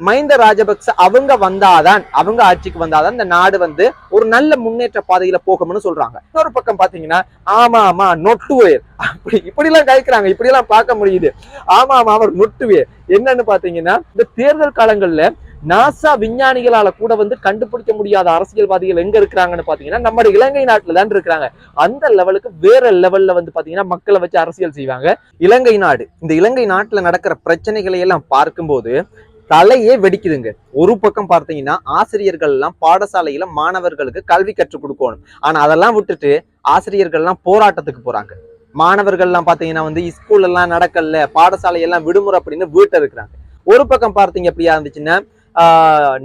மஹிந்த ராஜபக்ச அவங்க ஆட்சிக்கு வந்தாதான் இந்த நாடு வந்து ஒரு நல்ல முன்னேற்ற பாதையில போகும்னு சொல்றாங்க. இன்னொரு பக்கம் பாத்தீங்கன்னா ஆமா நொட்டுவேர் இப்படி எல்லாம் கழிக்கிறாங்க. இப்படி எல்லாம் பார்க்க முடியுது. ஆமா அவர் நொட்டுவேர் என்னன்னு பாத்தீங்கன்னா இந்த தேர்தல் காலங்கள்ல நாசா விஞ்ஞானிகளால கூட வந்து கண்டுபிடிக்க முடியாத அரசியல்வாதிகள் எங்க இருக்கிறாங்கன்னு பாத்தீங்கன்னா நம்ம இலங்கை நாட்டுல தான் இருக்கிறாங்க. அந்த லெவலுக்கு வேற லெவல்ல வந்து பாத்தீங்கன்னா மக்களை வச்சு அரசியல் செய்வாங்க. இந்த இலங்கை நாட்டுல நடக்கிற பிரச்சனைகளை எல்லாம் பார்க்கும்போது தலையே வெடிக்குதுங்க. ஒரு பக்கம் பார்த்தீங்கன்னா ஆசிரியர்கள் எல்லாம் பாடசாலையில மாணவர்களுக்கு கல்வி கற்றுக் கொடுக்கணும். ஆனா அதெல்லாம் விட்டுட்டு ஆசிரியர்கள் எல்லாம் போராட்டத்துக்கு போறாங்க. மாணவர்கள் எல்லாம் பாத்தீங்கன்னா வந்து ஸ்கூல் எல்லாம் நடக்கல, பாடசாலை எல்லாம் விடுமுறை அப்படின்னு வீட்டை இருக்கிறாங்க. ஒரு பக்கம் பார்த்தீங்க எப்படியா இருந்துச்சுன்னா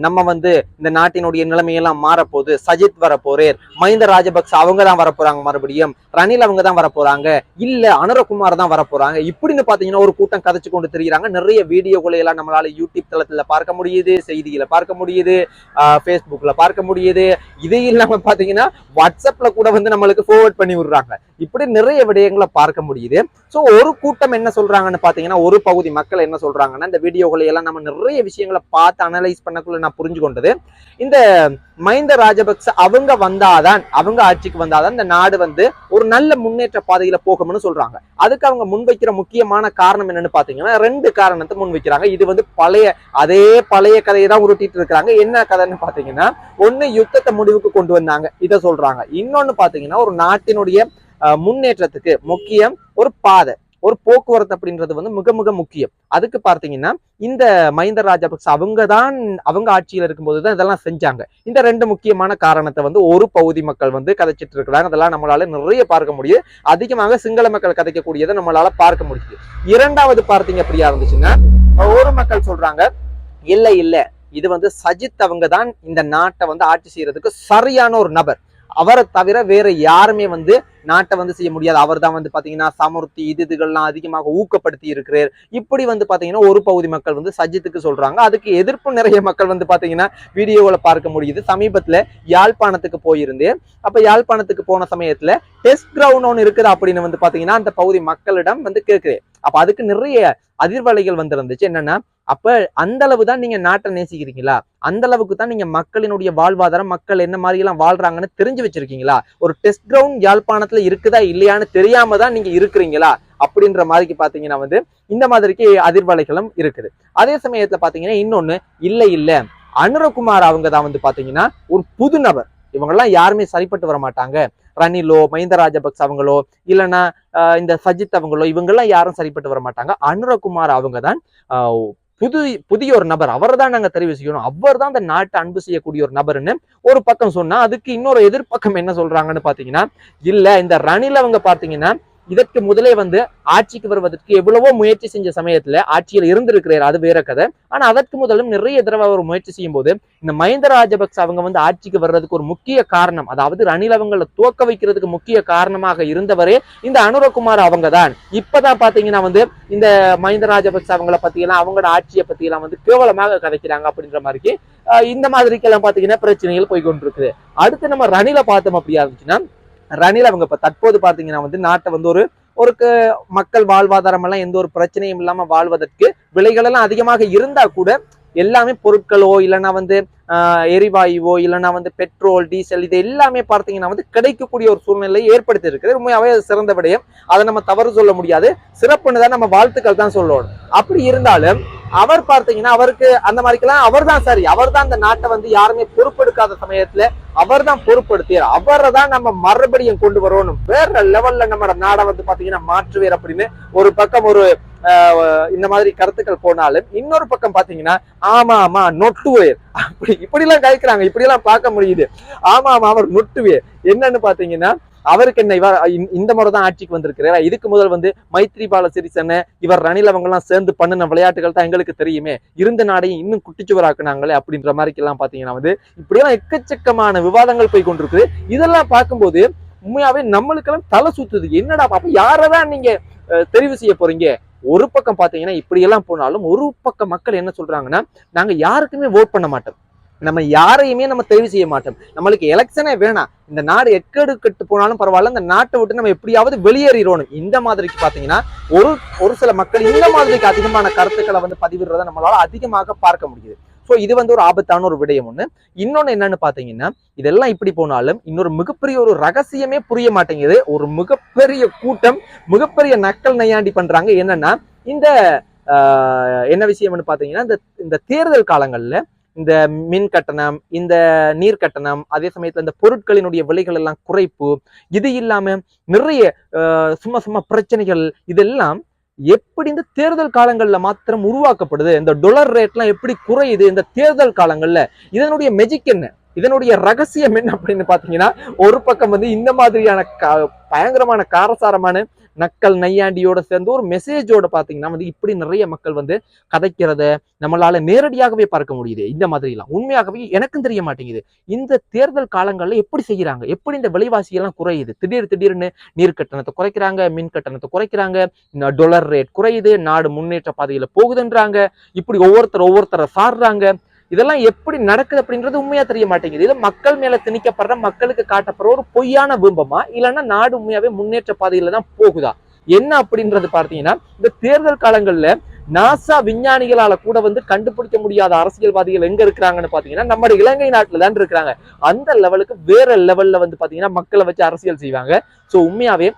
நம்ம வந்து இந்த நாட்டினுடைய நிலைமையெல்லாம் மாறப்போகுது, சஜித் வரப்போறேர், மஹிந்த ராஜபக்ச அவங்க தான் வரப்போறாங்க, மறுபடியும் ரணில் அவங்க தான் வரப்போறாங்க, இல்ல அனுரகுமார் தான் வரப்போறாங்க, இப்படின்னு பாத்தீங்கன்னா ஒரு கூட்டம் கதைச்சு கொண்டு தெரியுறாங்க. நிறைய வீடியோகளை எல்லாம் நம்மளால யூடியூப் தளத்துல பார்க்க முடியுது, செய்திகளை பார்க்க முடியுது, ஃபேஸ்புக்ல பார்க்க முடியுது. இதே இல்லாம பாத்தீங்கன்னா வாட்ஸ்அப்ல கூட வந்து நம்மளுக்கு ஃபார்வர்ட் பண்ணி விடுறாங்க. இப்படி நிறைய விடயங்களை பார்க்க முடியுது. சோ ஒரு கூட்டம் என்ன சொல்றாங்கன்னு பாத்தீங்கன்னா, ஒரு பகுதி மக்கள் என்ன சொல்றாங்கன்னா, இந்த வீடியோகளை எல்லாம் நம்ம நிறைய விஷயங்களை பார்த்து அனலைஸ் பண்ணக்குள்ள நான் புரிஞ்சு கொண்டது, இந்த மஹிந்த ராஜபக்ச அவங்க ஆட்சிக்கு வந்தாதான் இந்த நாடு வந்து ஒரு நல்ல முன்னேற்ற பாதையில போகும்னு சொல்றாங்க. அதுக்கு அவங்க முன்வைக்கிற முக்கியமான காரணம் என்னன்னு பாத்தீங்கன்னா 2 காரணத்தை முன்வைக்கிறாங்க. இது வந்து அதே பழைய கதையை தான் உருட்டிட்டு இருக்கிறாங்க. என்ன கதைன்னு பாத்தீங்கன்னா, ஒண்ணு யுத்தத்தை முடிவுக்கு கொண்டு வந்தாங்க, இதை சொல்றாங்க. இன்னொன்னு பாத்தீங்கன்னா ஒரு நாட்டினுடைய முன்னேற்றத்துக்கு முக்கியம் ஒரு பாதை, ஒரு போக்குவரத்து அப்படின்றது வந்து மிக மிக முக்கியம். அதுக்கு பார்த்தீங்கன்னா இந்த மஹிந்த ராஜபக்ச அவங்க ஆட்சியில் இருக்கும்போதுதான் இதெல்லாம் செஞ்சாங்க. இந்த 2 முக்கியமான காரணத்தை வந்து ஒரு பகுதி மக்கள் வந்து கதைச்சிட்டு இருக்கிறாங்க. அதெல்லாம் நம்மளால நிறைய பார்க்க முடியுது. அதிகமாக சிங்கள மக்கள் கதைக்கக்கூடியதை நம்மளால பார்க்க முடியுது. இரண்டாவது பார்த்தீங்க அப்படியா இருந்துச்சுன்னா, ஒரு மக்கள் சொல்றாங்க இல்ல இது வந்து சஜித் அவங்க தான் இந்த நாட்டை வந்து ஆட்சி செய்யறதுக்கு சரியான ஒரு நபர், அவரை தவிர வேற யாருமே வந்து நாட்டை வந்து செய்ய முடியாது, அவர் தான் வந்து பாத்தீங்கன்னா சமூர்த்தி இதுகள்லாம் அதிகமாக ஊக்கப்படுத்தி இருக்கிறார். இப்படி வந்து பாத்தீங்கன்னா ஒரு பகுதி மக்கள் வந்து சஜித்துக்கு சொல்றாங்க. அதுக்கு எதிர்ப்பு நிறைய மக்கள் வந்து பாத்தீங்கன்னா வீடியோவில் பார்க்க முடியுது. சமீபத்துல யாழ்ப்பாணத்துக்கு போயிருந்தேன். அப்ப யாழ்ப்பாணத்துக்கு போன சமயத்துல டெஸ்ட் கிரவுண்ட் ஒன்று இருக்குது அப்படின்னு வந்து பாத்தீங்கன்னா அந்த பகுதி மக்களிடம் வந்து கேட்கிறேன். அப்ப அதுக்கு நிறைய அதிர்வலைகள் வந்து இருந்துச்சு. என்னன்னா, அப்ப அந்த அளவு தான் நீங்க நாட்டை நேசிக்கிறீங்களா, அந்த அளவுக்கு தான் நீங்க மக்களினுடைய வாழ்வாதாரம், மக்கள் என்ன மாதிரி எல்லாம் வாழ்றாங்கன்னு தெரிஞ்சு வச்சிருக்கீங்களா, ஒரு டெஸ்ட் கிரவுண்ட் யாழ்ப்பாணத்துல இருக்குதா இல்லையான்னு தெரியாம தான் நீங்க இருக்கிறீங்களா அப்படின்ற மாதிரி பாத்தீங்கன்னா வந்து இந்த மாதிரிக்கு அதிர்வலைகளும் இருக்குது. அதே சமயத்துல பாத்தீங்கன்னா இன்னொன்னு இல்ல அனுரகுமார் அவங்க தான் வந்து பாத்தீங்கன்னா ஒரு புது நபர், இவங்கெல்லாம் யாருமே சரிப்பட்டு வர மாட்டாங்க, ரணிலோ மஹிந்த ராஜபக்ச அவங்களோ இல்லைன்னா இந்த சஜித் அவங்களோ இவங்கெல்லாம் யாரும் சரிப்பட்டு வர மாட்டாங்க, அனுரகுமார் அவங்க தான் புதிய ஒரு நபர், அவரை தான் நாங்க தெரிவு செய்யணும், அவர் தான் இந்த நாட்டை அன்பு செய்யக்கூடிய ஒரு நபர்னு ஒரு பக்கம் சொன்னா, அதுக்கு இன்னொரு எதிர்ப்பக்கம் என்ன சொல்றாங்கன்னு பாத்தீங்கன்னா, இல்ல இந்த ரணில் அவங்க பாத்தீங்கன்னா இதற்கு முதலே வந்து ஆட்சிக்கு வருவதற்கு எவ்வளவோ முயற்சி செஞ்ச சமயத்துல ஆட்சியில் இருந்திருக்கிறார், அது வேற கதை. ஆனா அதற்கு முதலும் நிறைய தடவை அவர் முயற்சி செய்யும் போது இந்த மஹிந்த ராஜபக்ச அவங்க வந்து ஆட்சிக்கு வர்றதுக்கு ஒரு முக்கிய காரணம், அதாவது ரணில் அவங்களை துவக்க வைக்கிறதுக்கு முக்கிய காரணமாக இருந்தவரே இந்த அனுரகுமார் அவங்க தான். இப்பதான் பாத்தீங்கன்னா வந்து இந்த மஹிந்த ராஜபக்ச அவங்கள பத்தி எல்லாம் அவங்களோட ஆட்சியை பத்தி எல்லாம் வந்து கேவலமாக கதைக்கிறாங்க அப்படின்ற மாதிரி இந்த மாதிரிக்கு எல்லாம் பாத்தீங்கன்னா பிரச்சனைகள் போய்கொண்டிருக்கு. அடுத்து நம்ம ரணில பார்த்தோம் அப்படியா இருந்துச்சுன்னா, ரணில் அவங்க இப்ப தற்போது பாத்தீங்கன்னா வந்து நாட்டை வந்து ஒரு மக்கள் வாழ்வாதாரம் எல்லாம் எந்த ஒரு பிரச்சனையும் இல்லாம வாழ்வதற்கு விலைகள் எல்லாம் அதிகமாக இருந்தா கூட எல்லாமே பொருட்களோ இல்லைன்னா வந்து எரிவாயுவோ இல்லைன்னா வந்து பெட்ரோல் டீசல் இது எல்லாமே பார்த்தீங்கன்னா வந்து கிடைக்கக்கூடிய ஒரு சூழ்நிலையை ஏற்படுத்தி இருக்குது. உண்மையாவே சிறந்த விடயம், அதை நம்ம தவறு சொல்ல முடியாது, சிறப்புன்னு தான் நம்ம வாழ்த்துக்கள் தான் சொல்லணும். அப்படி இருந்தாலும் அவர் பார்த்தீங்கன்னா அவருக்கு அந்த மாதிரிக்கெல்லாம் அவர் தான் சரி, அவர் தான் இந்த நாட்டை வந்து யாருமே பொறுப்பெடுக்காத சமயத்துல அவர் தான் பொறுப்படுத்தியார், அவரை தான் நம்ம மறுபடியும் கொண்டு வரணும், வேற லெவல்ல நம்ம நாடை வந்து பாத்தீங்கன்னா மாற்றுவேர் அப்படின்னு ஒரு பக்கம் ஒரு இந்த மாதிரி கருத்துக்கள் போனாலும், இன்னொரு பக்கம் பாத்தீங்கன்னா ஆமா நொட்டுவேர் இப்படி எல்லாம் கழிக்கிறாங்க. இப்படி எல்லாம் பார்க்க முடியுது. ஆமா அவர் நொட்டுவேர் என்னன்னு பாத்தீங்கன்னா, அவருக்கு என்ன இவர் இந்த முறை தான் ஆட்சிக்கு வந்திருக்கிறார், இதுக்கு முதல் வந்து மைத்ரிபால சிறிசேன இவர் ரணில் அவங்க எல்லாம் சேர்ந்து பண்ணின விளையாட்டுகள் தான் எங்களுக்கு தெரியுமே, இருந்த நாடையும் இன்னும் குட்டிச்சுவராக்குனாங்களே அப்படின்ற மாதிரி எல்லாம் பாத்தீங்கன்னா வந்து இப்படியெல்லாம் எக்கச்சக்கமான விவாதங்கள் போய் கொண்டிருக்கு. இதெல்லாம் பார்க்கும்போது உண்மையாவே நம்மளுக்கெல்லாம் தலை சுத்துது. என்னடா அப்ப யாரதான் நீங்க தெரிவு செய்ய போறீங்க? ஒரு பக்கம் பாத்தீங்கன்னா இப்படி எல்லாம் போனாலும் ஒரு பக்கம் மக்கள் என்ன சொல்றாங்கன்னா, நாங்க யாருக்குமே ஓட் பண்ண மாட்டோம், நம்ம யாரையுமே நம்ம தெரிவு செய்ய மாட்டோம். நம்மளுக்கு எலெக்ஷனே வேணாம், இந்த நாடு எக்கேடு கெட்டு போனாலும் பரவாயில்ல, இந்த நாட்டை விட்டு நம்ம எப்படியாவது வெளியேறிடணும். இந்த மாதிரிக்கு பாத்தீங்கன்னா ஒரு சில மக்கள் இந்த மாதிரிக்கு அதிகமான கருத்துக்களை வந்து பதிவிடுறதை நம்மளால அதிகமாக பார்க்க முடியுது. ஸோ இது வந்து ஒரு ஆபத்தான ஒரு விடயம் ஒண்ணு. இன்னொன்னு என்னன்னு பாத்தீங்கன்னா, இதெல்லாம் இப்படி போனாலும் இன்னொரு மிகப்பெரிய ஒரு ரகசியமே புரிய மாட்டேங்குது. ஒரு மிகப்பெரிய கூட்டம் மிகப்பெரிய நக்கல் நையாண்டி பண்றாங்க. என்னன்னா, இந்த என்ன விஷயம்னு பாத்தீங்கன்னா, இந்த தேர்தல் காலங்கள்ல இந்த மின் கட்டணம், இந்த நீர் கட்டணம், அதே சமயத்துல இந்த பொருட்களினுடைய விலைகள் எல்லாம் குறைப்பு, இது இல்லாம நிறைய சும்மா பிரச்சனைகள், இதெல்லாம் எப்படி இந்த தேர்தல் காலங்கள்ல மாத்திரம் உருவாக்கப்படுது? இந்த டொலர் ரேட்லாம் எப்படி குறையுது இந்த தேர்தல் காலங்கள்ல? இதனுடைய மெஜிக் என்ன? இதனுடைய ரகசியம் என்ன அப்படின்னு பாத்தீங்கன்னா, ஒரு பக்கம் வந்து இந்த மாதிரியான பயங்கரமான காரசாரமான நக்கல் நையாண்டியோட சேர்ந்து ஒரு மெசேஜோட பாத்தீங்கன்னா வந்து இப்படி நிறைய மக்கள் வந்து கதைக்கிறத நம்மளால நேரடியாகவே பார்க்க முடியுது. இந்த மாதிரி எல்லாம் உண்மையாகவே எனக்கும் தெரிய மாட்டேங்குது. இந்த தேர்தல் காலங்கள்ல எப்படி செய்யறாங்க? எப்படி இந்த விலைவாசி எல்லாம் குறையுது? திடீர்னு நீர் கட்டணத்தை குறைக்கிறாங்க, மின் கட்டணத்தை குறைக்கிறாங்க, டொலர் ரேட் குறையுது, நாடு முன்னேற்ற பாதையில போகுதுன்றாங்க, இப்படி ஒவ்வொருத்தரை சாடுறாங்க. இதெல்லாம் எப்படி நடக்குது அப்படின்றது உண்மையா தெரிய மாட்டேங்குது. இது மக்கள் மேல திணிக்கப்படுற, மக்களுக்கு காட்டப்படுற ஒரு பொய்யான பிம்பமா, இல்லைன்னா நாடு உண்மையாவே முன்னேற்ற பாதையில தான் போகுதா என்ன அப்படின்றது பார்த்தீங்கன்னா, இந்த தேர்தல் காலங்கள்ல நாசா விஞ்ஞானிகளால கூட வந்து கண்டுபிடிக்க முடியாத அரசியல்வாதிகள் எங்க இருக்கிறாங்கன்னு பாத்தீங்கன்னா நம்ம இலங்கை நாட்டுல தான் இருக்கிறாங்க. அந்த லெவலுக்கு வேற லெவல்ல வந்து பாத்தீங்கன்னா மக்களை வச்சு அரசியல் செய்வாங்க. சோ உண்மையாவே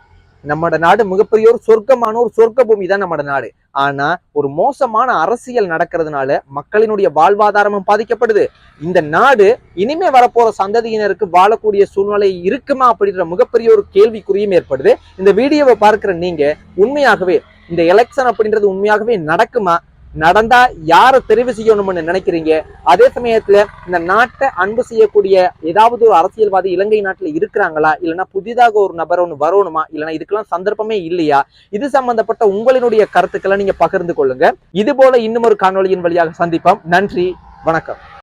நம்மட நாடு மிகப்பெரிய ஒரு சொர்க்கமான ஒரு சொர்க்க பூமி தான் நம்மட நாடு. ஆனா ஒரு மோசமான அரசியல் நடக்கிறதுனால மக்களினுடைய வாழ்வாதாரமும் பாதிக்கப்படுது. இந்த நாடு இனிமே வரப்போற சந்ததியினருக்கு வாழக்கூடிய சூழ்நிலை இருக்குமா அப்படின்ற மிகப்பெரிய ஒரு கேள்விக்குறியும் ஏற்படுது. இந்த வீடியோவை பார்க்கிற நீங்க உண்மையாகவே இந்த எலெக்ஷன் அப்படின்றது உண்மையாகவே நடக்குமா? நடந்தா யாரை தெரிவு செய்யணும்னு நினைக்கிறீங்க? அதே சமயத்துல இந்த நாட்டை அன்பு செய்யக்கூடிய ஏதாவது ஒரு அரசியல்வாதி இலங்கை நாட்டுல இருக்கிறாங்களா? இல்லைன்னா புதிதாக ஒரு நபர் ஒன்று வரணுமா? இல்லைன்னா இதுக்கெல்லாம் சந்தர்ப்பமே இல்லையா? இது சம்பந்தப்பட்ட உங்களினுடைய கருத்துக்களை நீங்க பகிர்ந்து கொள்ளுங்க. இது போல இன்னும் ஒரு காணொலியின் வழியாக சந்திப்போம். நன்றி, வணக்கம்.